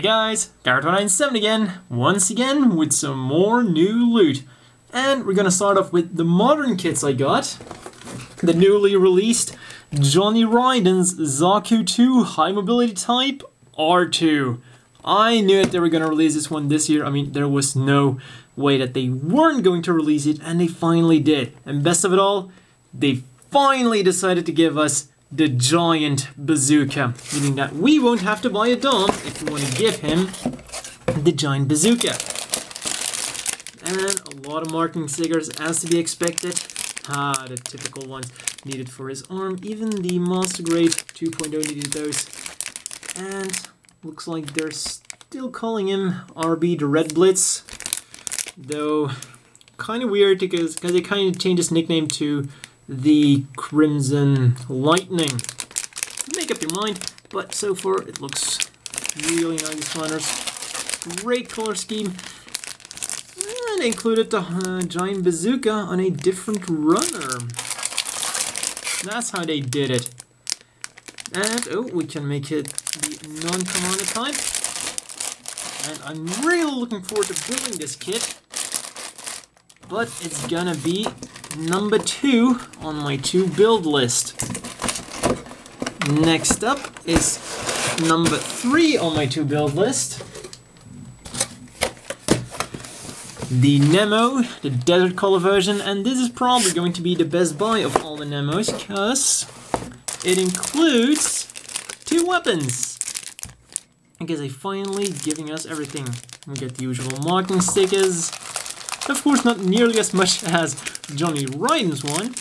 Hey guys, Garma again, once again with some more new loot. And we're gonna start off with the modern kits I got. The newly released Johnny Ridden's Zaku 2 High Mobility Type R2. I knew that they were gonna release this one this year. I mean, there was no way that they weren't going to release it, and they finally did. And best of it all, they finally decided to give us the giant bazooka, meaning that we won't have to buy a Dom if we want to give him the giant bazooka. And a lot of marking stickers as to be expected. The typical ones needed for his arm. Even the Master Grade 2.0 needed those. And looks like they're still calling him RB the Red Blitz. Though, kind of weird because they kind of changed his nickname to the Crimson Lightning. Make up your mind, but so far it looks really nice, runners. Great color scheme. And they included the giant bazooka on a different runner. That's how they did it. And oh, we can make it the non-commander type. And I'm really looking forward to building this kit. But it's gonna be number 2 on my to build list. Next up is number 3 on my to build list. The Nemo, the desert color version, and this is probably going to be the best buy of all the Nemos because it includes 2 weapons. Because they're finally giving us everything. We get the usual marking stickers. Of course, not nearly as much as Johnny Ridden's one.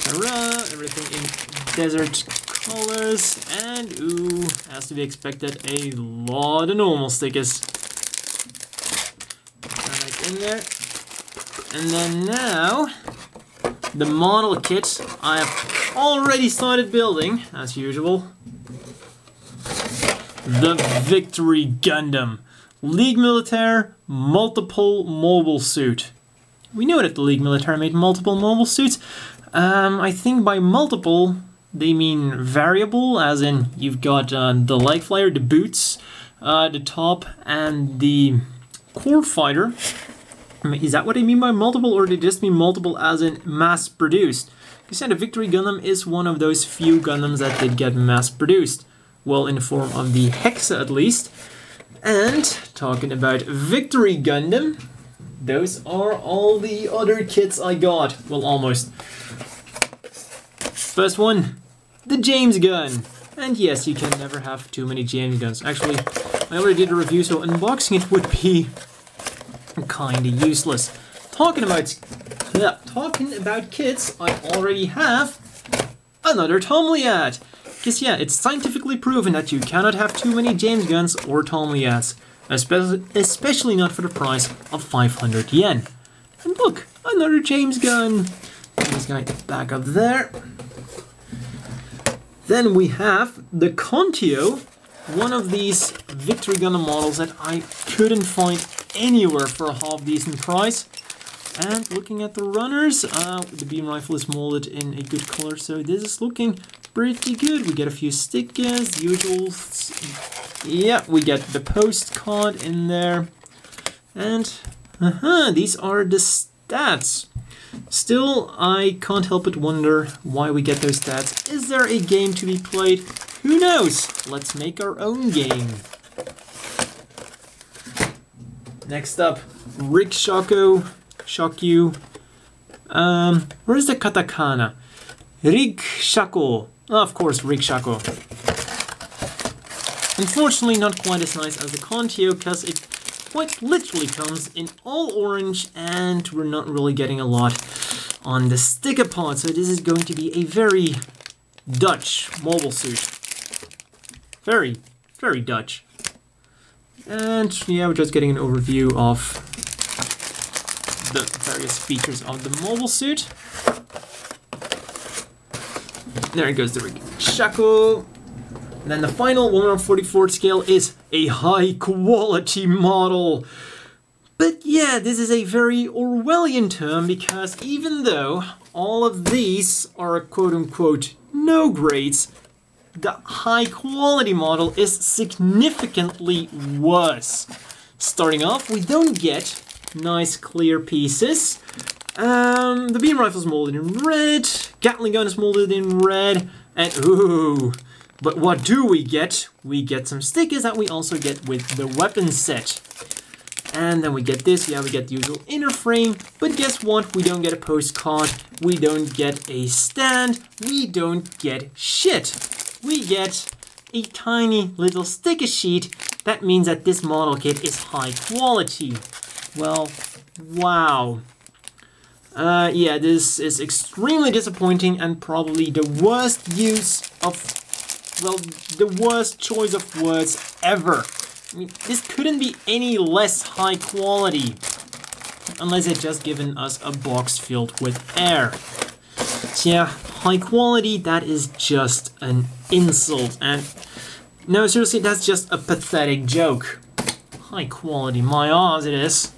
Hurrah! Everything in desert colors. And, ooh, as to be expected, a lot of normal stickers. Right in there. And then now, the model kit I have already started building, as usual. The Victory Gundam. League Militaire multiple mobile suit. We know that the League Militaire made multiple mobile suits. I think by multiple they mean variable, as in you've got the light flyer, the boots, the top, and the core fighter. Is that what they mean by multiple, or do they just mean multiple as in mass produced? Because the Victory Gundam is one of those few Gundams that did get mass produced. Well, in the form of the Hexa at least. And talking about Victory Gundam, those are all the other kits I got. Well, almost. First one, the James gun. And yes, you can never have too many James guns. Actually, I already did a review, so unboxing it would be kinda useless. Talking about kits, I already have another Tomliat. Because yeah, it's scientifically proven that you cannot have too many James guns or Tomliats, especially not for the price of 500 yen. And look, another James gun. This guy back up there. Then we have the Contio, one of these Victory Gundam models that I couldn't find anywhere for a half decent price. And looking at the runners, the beam rifle is molded in a good color, so this is looking pretty good. We get a few stickers, usuals. Yeah, we get the postcard in there. And, these are the stats. Still, I can't help but wonder why we get those stats. Is there a game to be played? Who knows? Let's make our own game. Next up, Shokyu. Where's the katakana? Shako. Of course, Shako. Unfortunately, not quite as nice as the Contio, because it quite literally comes in all orange, and we're not really getting a lot on the sticker part. So this is going to be a very Dutch mobile suit. Very, very Dutch. And yeah, we're just getting an overview of the various features of the mobile suit. There goes the Shako. Then the final 1/44 scale is a high quality model. But yeah, this is a very Orwellian term because even though all of these are quote unquote no grades, the high quality model is significantly worse. Starting off, we don't get nice clear pieces. The beam rifle is molded in red, Gatling gun is molded in red, and ooh, but what do we get? We get some stickers that we also get with the weapon set. And then we get this, yeah, we get the usual inner frame, but guess what? We don't get a postcard, we don't get a stand, we don't get shit. We get a tiny little sticker sheet. That means that this model kit is high quality. Well, wow. Yeah, this is extremely disappointing and probably the worst use of, well, the worst choice of words ever. I mean, this couldn't be any less high quality, unless they'd just given us a box filled with air. So yeah, high quality, that is just an insult, and no, seriously, that's just a pathetic joke. High quality, my arse it is.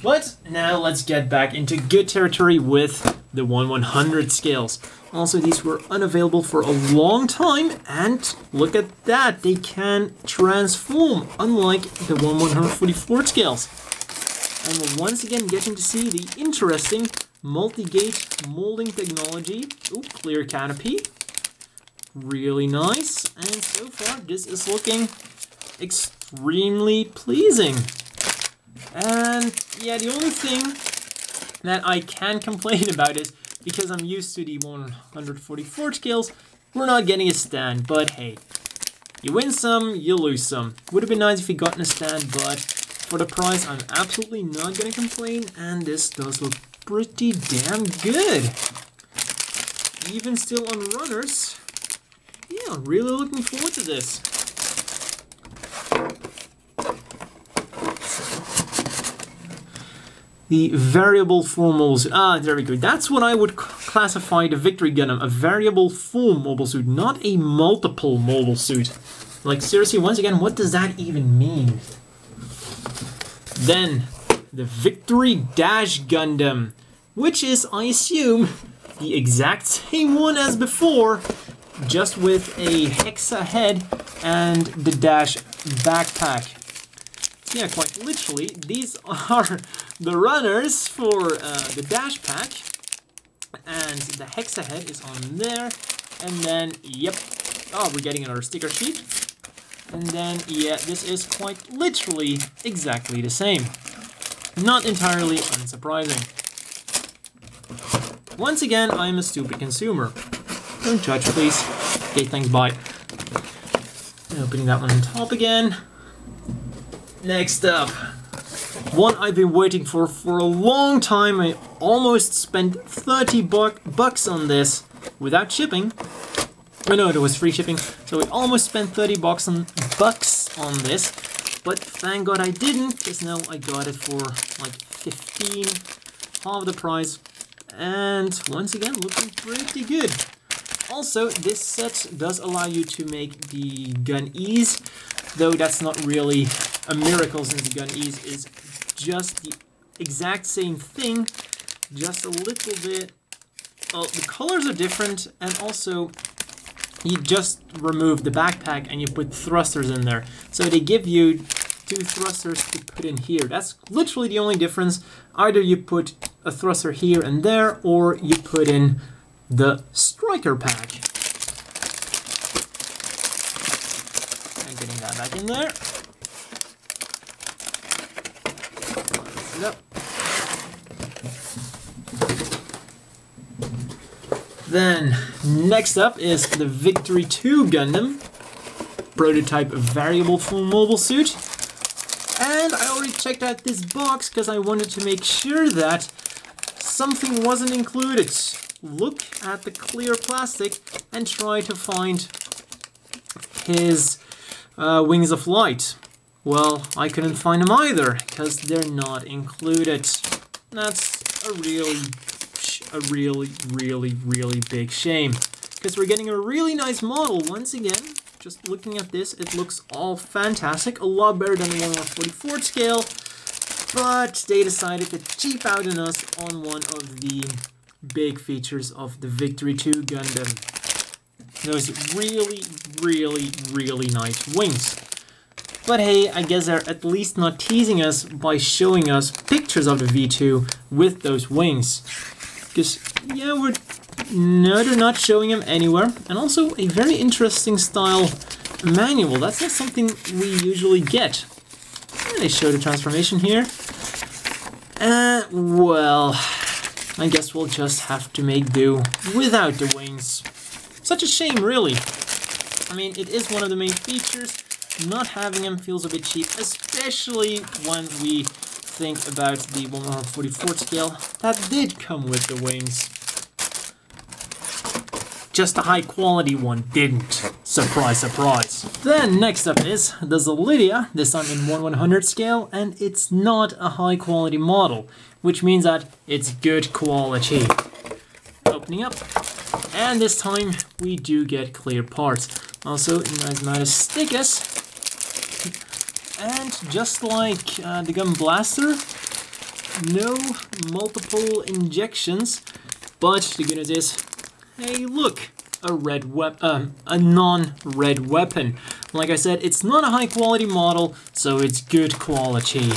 But now let's get back into good territory with the 1/100 scales. Also, these were unavailable for a long time, and look at that, they can transform, unlike the 1/144 scales. And we're once again getting to see the interesting multi-gate molding technology. Ooh, clear canopy. Really nice, and so far this is looking extremely pleasing. And yeah, the only thing that I can complain about is, because I'm used to the 144 scales, we're not getting a stand, but hey, you win some, you lose some. Would have been nice if we gotten a stand, but for the price, I'm absolutely not gonna complain, and this does look pretty damn good. Even still on runners, yeah, really looking forward to this. The variable form mobile suit. Ah, there we go. That's what I would classify the Victory Gundam. A variable form mobile suit, not a multiple mobile suit. Like, seriously, once again, what does that even mean? Then, the Victory Dash Gundam, which is, I assume, the exact same one as before, just with a Hexa head and the Dash backpack. Yeah, quite literally, these are the runners for the dash pack, and the Hexa head is on there, and then, yep, oh, we're getting another sticker sheet, and then, yeah, this is quite literally exactly the same. Not entirely unsurprising. Once again, I'm a stupid consumer. Don't judge, please. Okay, thanks, bye. Opening that one on top again. Next up, one I've been waiting for a long time. I almost spent 30 bucks on this without shipping. Oh no, it was free shipping. So we almost spent 30 bucks on this, but thank God I didn't, because now I got it for like 15, half the price, and once again looking pretty good. Also, this set does allow you to make the gun ease, though that's not really a miracle, since the gun ease is just the exact same thing, just a little bit. Well, the colors are different, and also you just remove the backpack and you put thrusters in there. So they give you 2 thrusters to put in here. That's literally the only difference. Either you put a thruster here and there, or you put in the striker pack. And getting that back in there. Yep. Then, next up is the Victory 2 Gundam, prototype variable full mobile suit. And I already checked out this box because I wanted to make sure that something wasn't included. Look at the clear plastic and try to find his wings of light. Well, I couldn't find them either, because they're not included. That's a really big shame. Because we're getting a really nice model once again. Just looking at this, it looks all fantastic. A lot better than the 1/144 scale. But they decided to cheap out on us on one of the big features of the Victory 2 Gundam. those really, really, really nice wings. But hey, I guess they're at least not teasing us by showing us pictures of the V2 with those wings. Because, yeah, no, they're not showing them anywhere. And also a very interesting style manual. That's not something we usually get. And they show the transformation here. Well, I guess we'll just have to make do without the wings. Such a shame, really. I mean, it is one of the main features. Not having them feels a bit cheap, especially when we think about the 144 scale that did come with the wings. Just a high quality one didn't. Surprise, surprise. Then next up is the Zelidia, this time in 1/100 scale, and it's not a high quality model, which means that it's good quality. Opening up, and this time we do get clear parts. Also, nice amount of stickers. And just like the Gun Blaster, no multiple injections, but the good news is, hey look, a non-red weapon. Like I said, it's not a high quality model, so it's good quality,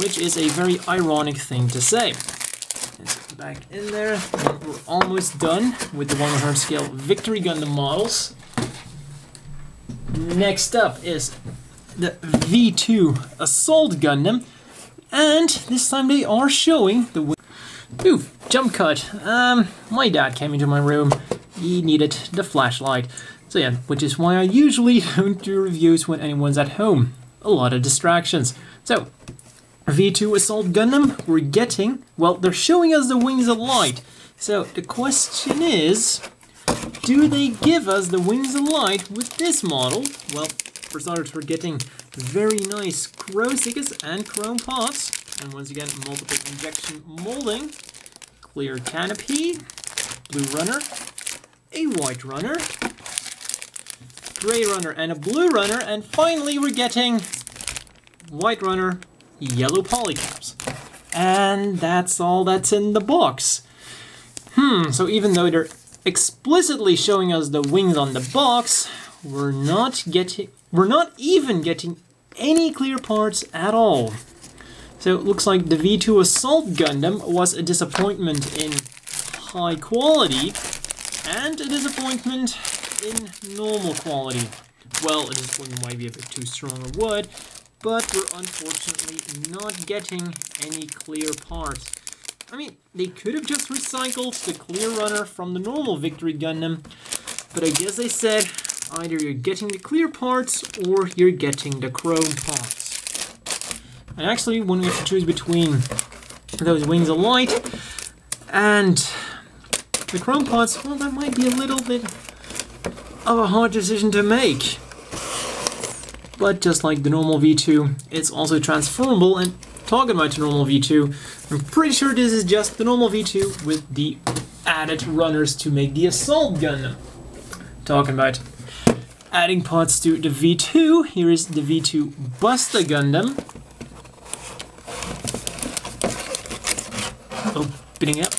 which is a very ironic thing to say. Let's get back in there, and we're almost done with the 1/100 scale Victory Gundam models. Next up is the V2 Assault Gundam, and this time they are showing the Ooh, jump cut. My dad came into my room. He needed the flashlight. So yeah, which is why I usually don't do reviews when anyone's at home. A lot of distractions. So, V2 Assault Gundam, we're getting, well, they're showing us the Wings of Light. So the question is, do they give us the Wings of Light with this model? Well, for starters, we're getting very nice chrome stickers and chrome parts. And once again, multiple injection molding, clear canopy, blue runner, a white runner, gray runner, and a blue runner. And finally, we're getting white runner, yellow polycaps. And that's all that's in the box. So even though they're explicitly showing us the wings on the box, we're not even getting any clear parts at all. So it looks like the V2 Assault Gundam was a disappointment in high quality and a disappointment in normal quality. Well, a disappointment might be a bit too strong a word, but we're unfortunately not getting any clear parts. I mean, they could have just recycled the clear runner from the normal Victory Gundam, but I guess they said either you're getting the clear parts or you're getting the chrome parts. And actually, when we have to choose between those Wings of Light and the chrome parts, well, that might be a little bit of a hard decision to make. But just like the normal V2, it's also transformable. And talking about the normal V2, I'm pretty sure this is just the normal V2 with the added runners to make the Assault Gundam. Talking about adding parts to the V2, here is the V2 Buster Gundam. Opening up.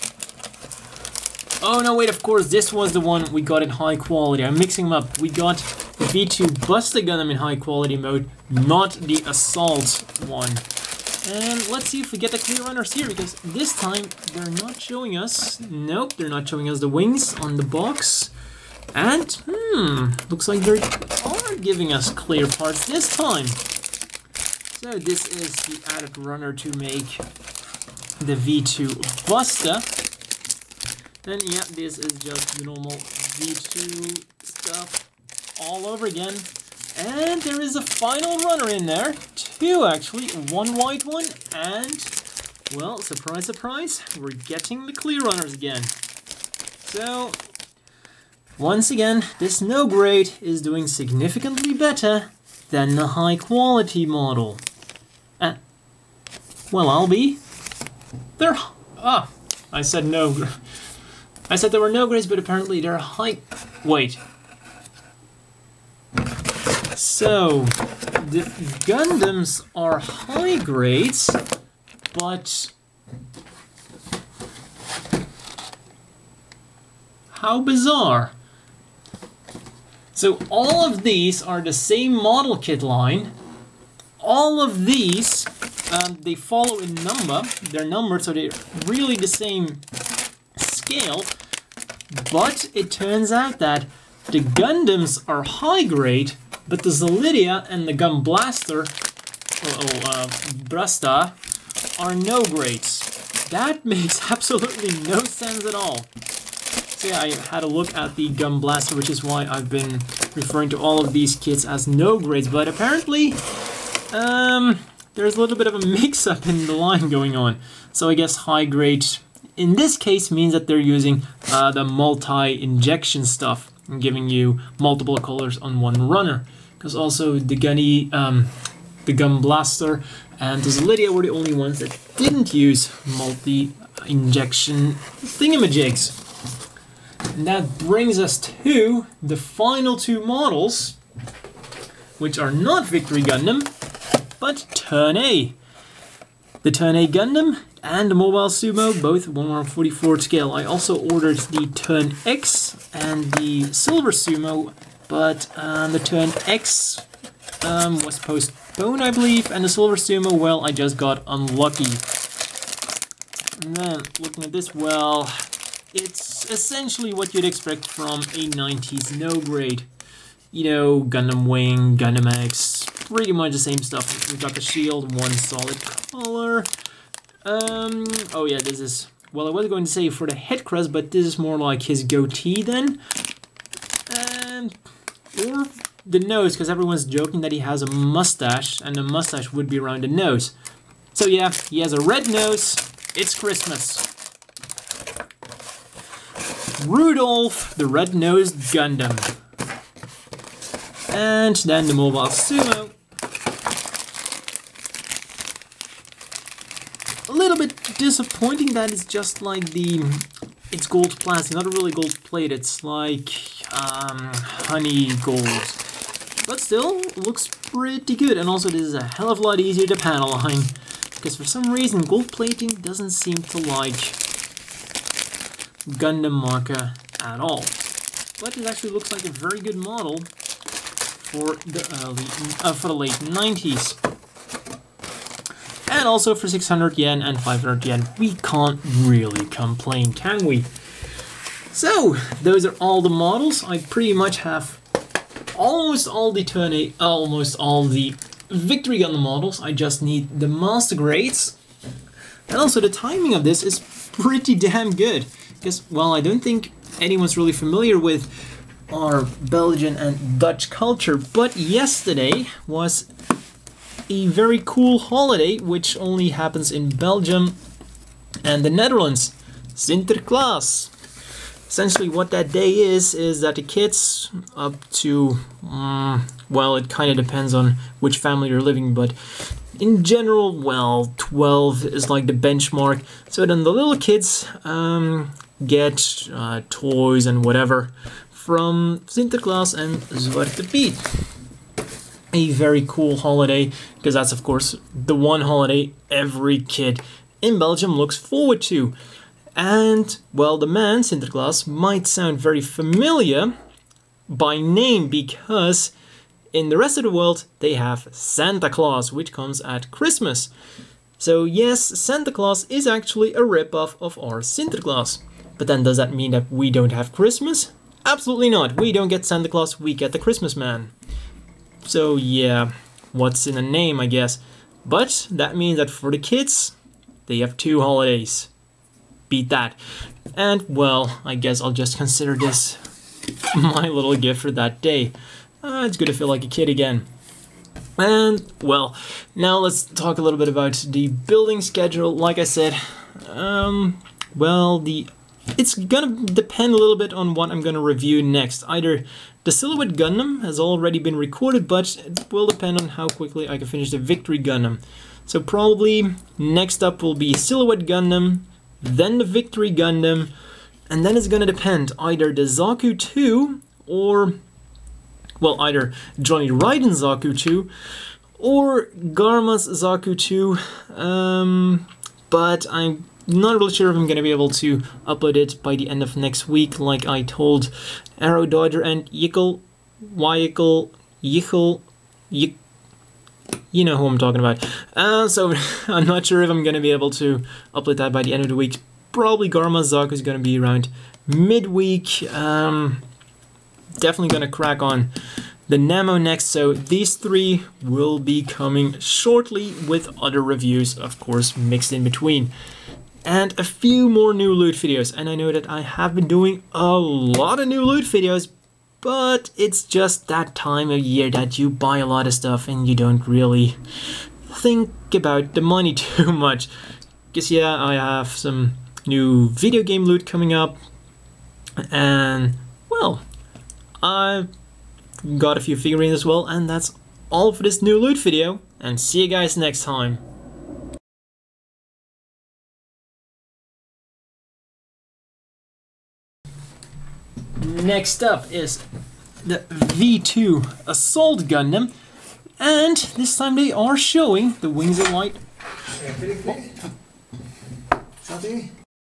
Oh no, wait, of course, this was the one we got in high quality. I'm mixing them up. We got the V2 Buster Gundam in high quality mode, not the Assault one. And let's see if we get the clear runners here, because this time they're not showing us. Nope, they're not showing us the wings on the box. And, looks like they are giving us clear parts this time. So this is the added runner to make the V2 Buster. And yeah, this is just the normal V2 stuff all over again. And there is a final runner in there. Two, actually. One white one. And, well, surprise, surprise, we're getting the clear runners again. So, once again, this no grade is doing significantly better than the high quality model. Well, I'll be. I said no. I said there were no grades, but apparently they're high. Wait. So, the Gundams are high grades, but how bizarre. So all of these are the same model kit line. All of these, they follow in number. They're numbered, so they're really the same scale. But it turns out that the Gundams are high grade, but the Zelidia and the Gun Blaster, Brasta, are no grades. That makes absolutely no sense at all. So yeah, I had a look at the Gun Blaster, which is why I've been referring to all of these kits as no grades, but apparently there's a little bit of a mix-up in the line going on. So I guess high grade in this case means that they're using the multi-injection stuff and giving you multiple colors on one runner. Because also the Gun Blaster and the Zelidia were the only ones that didn't use multi-injection thingamajigs. And that brings us to the final two models, which are not Victory Gundam, but Turn A. The Turn A Gundam and the Mobile Sumo, both 1/44 scale. I also ordered the Turn X and the Silver Sumo, but the Turn X was postponed, I believe, and the Silver Sumo, well, I just got unlucky. And then, looking at this, well, it's essentially what you'd expect from a 90s no grade. You know, Gundam Wing, Gundam X, pretty much the same stuff. We've got the shield, one solid color. Oh yeah, this is, well, I was going to say for the head crest, but this is more like his goatee then. Or the nose, because everyone's joking that he has a mustache, and the mustache would be around the nose. So yeah, he has a red nose. It's Christmas. Rudolph, the Red-Nosed Gundam. And then the Mobile Sumo. A little bit disappointing that it's just like it's gold plastic, not really gold plate, it's like honey gold. But still, looks pretty good. And also this is a hell of a lot easier to panel line, because for some reason gold plating doesn't seem to like Gundam marker at all. But it actually looks like a very good model for the late 90s. And also for 600 yen and 500 yen, we can't really complain, can we? So, those are all the models. I pretty much have almost all the Turn A, almost all the Victory Gundam models. I just need the master grades. And also the timing of this is pretty damn good. Because, well, I don't think anyone's really familiar with our Belgian and Dutch culture, but yesterday was a very cool holiday which only happens in Belgium and the Netherlands. Sinterklaas. Essentially what that day is that the kids up to, well, it kind of depends on which family you're living, but in general, well, 12 is like the benchmark. So then the little kids get toys and whatever from Sinterklaas and Zwarte Piet. A very cool holiday, because that's of course the one holiday every kid in Belgium looks forward to. And, well, the man, Sinterklaas, might sound very familiar by name, because in the rest of the world they have Santa Claus, which comes at Christmas. So yes, Santa Claus is actually a ripoff of our Sinterklaas. But then does that mean that we don't have Christmas? Absolutely not. We don't get Santa Claus, we get the Christmas man. So yeah, what's in a name, I guess. But that means that for the kids, they have two holidays. Beat that. And, well, I guess I'll just consider this my little gift for that day. It's good to feel like a kid again. And, well, now let's talk a little bit about the building schedule. Like I said, well, it's gonna depend a little bit on what I'm gonna review next. Either the Silhouette Gundam has already been recorded, but it will depend on how quickly I can finish the Victory Gundam. So probably next up will be Silhouette Gundam, then the Victory Gundam, and then it's gonna depend either the Zaku 2 or, well, either Johnny Ridden Zaku 2 or Garma's Zaku 2, but I'm not really sure if I'm gonna be able to upload it by the end of next week, like I told Arrow Dodger and Yickle vehicle, you know who I'm talking about. So I'm not sure if I'm gonna be able to upload that by the end of the week. Probably Garma Zaku is gonna be around midweek. Definitely gonna crack on the Nemo next, so these three will be coming shortly with other reviews, of course, mixed in between. And a few more new loot videos, and I know that I have been doing a lot of new loot videos, but it's just that time of year that you buy a lot of stuff and you don't really think about the money too much. Because yeah, I have some new video game loot coming up, and well, I got a few figurines as well, and that's all for this new loot video, and see you guys next time. Next up is the V2 Assault Gundam, and this time they are showing the Wings of Light. Something?